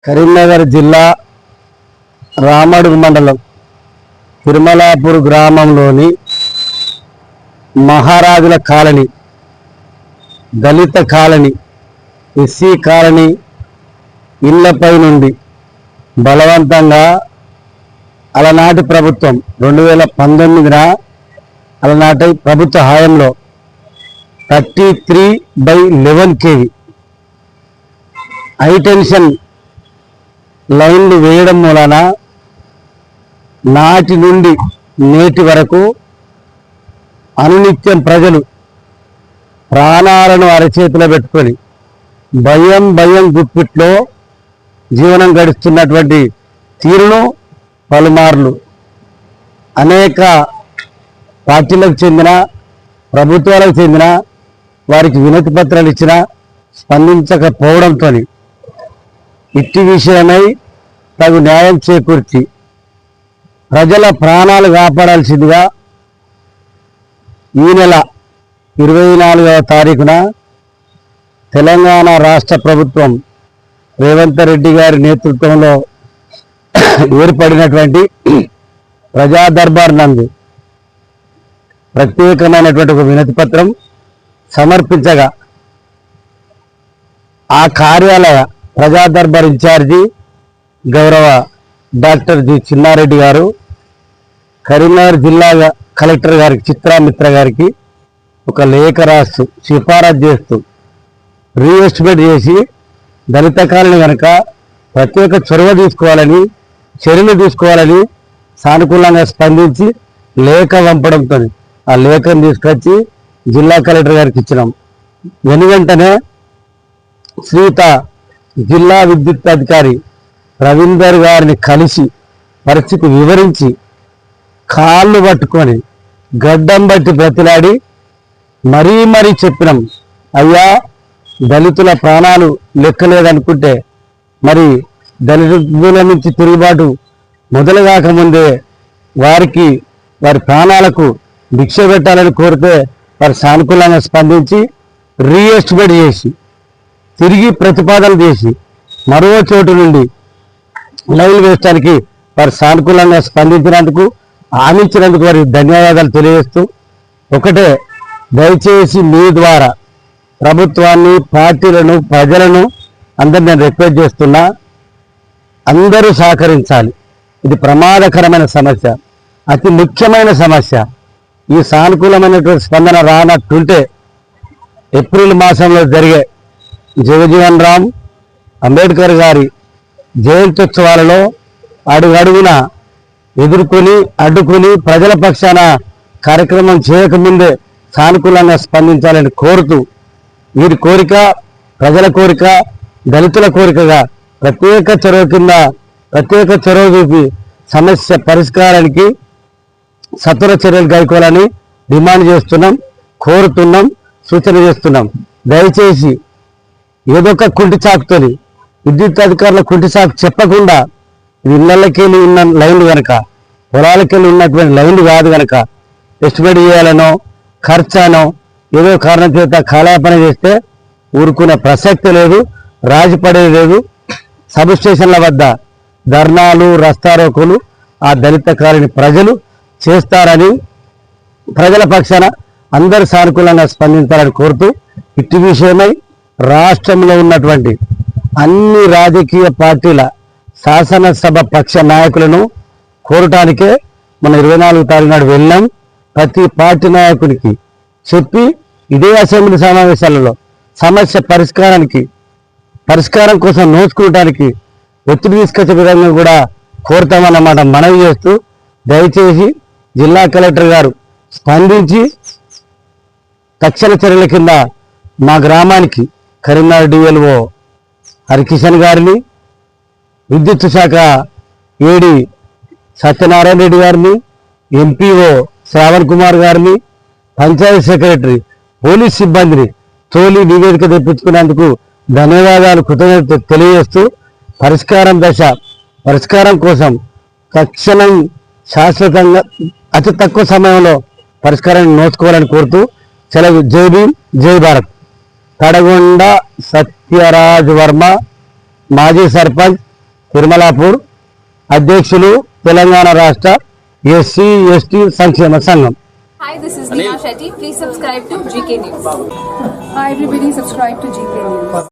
కరీంనగర్ జిల్లా రామడుగు మండలం తిరుమలాపూర్ గ్రామంలోని మహారాజుల కాలనీ, దళిత కాలనీ, ఎస్సీ కాలనీ ఇళ్లపై నుండి బలవంతంగా అలనాటి ప్రభుత్వం 2019న అలనాటి ప్రభుత్వ హయాంలో 33/11 kV హైటెన్షన్ లైన్లు వేయడం మూలన నాటి నుండి నేటి వరకు అనునిత్యం ప్రజలు ప్రాణాలను అరచేతిలో పెట్టుకొని భయం గుప్పిట్లో జీవనం గడుస్తున్నటువంటి తీరును పలుమార్లు అనేక పార్టీలకు చెందిన ప్రభుత్వాలకు చెందిన వారికి వినతి పత్రాలు ఇచ్చినా స్పందించకపోవడంతో ఇట్టి విషయమై తగు న్యాయం చేకూర్చి ప్రజల ప్రాణాలు కాపాడాల్సిందిగా ఈ నెల 24వ తారీఖున తెలంగాణ రాష్ట్ర ప్రభుత్వం రేవంత్ రెడ్డి గారి నేతృత్వంలో ఏర్పడినటువంటి ప్రజా దర్బార్ నందు ప్రత్యేకమైనటువంటి ఒక వినతి పత్రం సమర్పించగా ఆ కార్యాలయ ప్రజా దర్బార్ ఇన్ఛార్జి గౌరవ డాక్టర్ జి చిన్నారెడ్డి గారు కరీంనగర్ జిల్లా కలెక్టర్ గారికి చిత్రామిత్ర గారికి ఒక లేఖ రాస్తూ సిఫారసు చేస్తూ రీఎస్టిమేట్ చేసి దళిత కాలనీ కనుక ప్రత్యేక చొరవ తీసుకోవాలని, చర్యలు తీసుకోవాలని సానుకూలంగా స్పందించి లేఖ పంపడంతో ఆ లేఖను తీసుకొచ్చి జిల్లా కలెక్టర్ గారికి ఇచ్చినాం. వెనువెంటనే శ్రీత జిల్లా విద్యుత్ అధికారి రవీందర్ గారిని కలిసి పరిస్థితి వివరించి కాళ్ళు పట్టుకొని గడ్డం బట్టి బ్రతిలాడి మరీ చెప్పినాం. అయ్యా, దళితుల ప్రాణాలు లెక్కలేదనుకుంటే మరి దళితుల నుంచి తిరుగుబాటు మొదలు కాకముందే వారి ప్రాణాలకు భిక్ష పెట్టాలని కోరితే వారు సానుకూలంగా స్పందించి రీఎస్టిమేట్ చేసి తిరిగి ప్రతిపాదన చేసి మరో చోటు నుండి లైన్లు వేయడానికి వారు సానుకూలంగా స్పందించినందుకు, హామీంచినందుకు వారికి ధన్యవాదాలు తెలియజేస్తూ ఒకటే, దయచేసి మీ ద్వారా ప్రభుత్వాన్ని, పార్టీలను, ప్రజలను అందరు నేను రిక్వెస్ట్ చేస్తున్నా, అందరూ సహకరించాలి. ఇది ప్రమాదకరమైన సమస్య, అతి ముఖ్యమైన సమస్య. ఈ సానుకూలమైనటువంటి స్పందన రానట్టుంటే ఏప్రిల్ మాసంలో జరిగే జగజీవన్ రామ్ అంబేద్కర్ గారి జయంత్యోత్సవాలలో అడుగడుగున ఎదుర్కొని అడ్డుకొని ప్రజల పక్షాన కార్యక్రమం చేయకముందే సానుకూలంగా స్పందించాలని కోరుతూ, వీరి కోరిక, ప్రజల కోరిక, దళితుల కోరికగా ప్రత్యేక చొరవ చూపి సమస్య పరిష్కారానికి సత్వర చర్యలు గైకోవాలని డిమాండ్ చేస్తున్నాం, కోరుతున్నాం, సూచన చేస్తున్నాం. దయచేసి ఏదో ఒక కుంటి చాకుతోని విద్యుత్ అధికారుల కుంటి చాకు చెప్పకుండా ఇళ్లకెళ్ళి ఉన్న లైన్లు కనుక, పొలాలకెళ్ళి ఉన్నటువంటి లైన్లు కాదు కనుక ఎస్టిమేట్ చేయాలనో ఖర్చానో ఏదో కారణం చేత కాలయాపన చేస్తే ఊరుకునే ప్రసక్తి లేదు, రాజీపడేది లేదు. సబ్ స్టేషన్ల వద్ద ధర్నాలు, రస్తారోకోలు ఆ దళిత కాలనీ ప్రజలు చేస్తారని, ప్రజల పక్షాన అందరూ సానుకూలంగా స్పందించాలని కోరుతూ, ఇట్టి విషయమై రాష్ట్రంలో ఉన్నటువంటి అన్ని రాజకీయ పార్టీల శాసనసభ పక్ష నాయకులను కోరటానికే మన 24వ తారీఖు నాడు వెళ్ళాం. ప్రతి పార్టీ నాయకునికి చెప్పి ఇదే అసెంబ్లీ సమావేశాలలో సమస్య పరిష్కారం కోసం నోచుకోవడానికి ఒత్తిడి తీసుకొచ్చే విధంగా కూడా కోరుతామన్నమాట మనవి చేస్తూ, దయచేసి జిల్లా కలెక్టర్ గారు స్పందించి తక్షణ చర్యల కింద మా గ్రామానికి కరీంనగర్ డిఎల్ఓ హరికిషన్ గారిని, విద్యుత్ శాఖ ఏడి సత్యనారాయణ రెడ్డి గారిని, ఎంపీఓ శ్రావణ్ కుమార్ గారిని, పంచాయతీ సెక్రటరీ, పోలీస్ సిబ్బందిని తోలి నివేదిక తెప్పించుకునేందుకు ధన్యవాదాలు, కృతజ్ఞతలు తెలియజేస్తూ పరిష్కారం కోసం తక్షణం శాశ్వతంగా అతి తక్కువ సమయంలో పరిష్కారాన్ని నోచుకోవాలని కోరుతూ సెలవు. జై భీమ్, జై భారత్. కడగొండ సత్యరాజ్ వర్మ, మాజీ సర్పంచ్, తిరుమలాపూర్, అధ్యక్షులు తెలంగాణ రాష్ట్ర ఎస్సీ ఎస్టీ సంక్షేమ సంఘం. Hi, this is Neha Shetty. Please subscribe to GK News. Hi everybody, subscribe to GK News.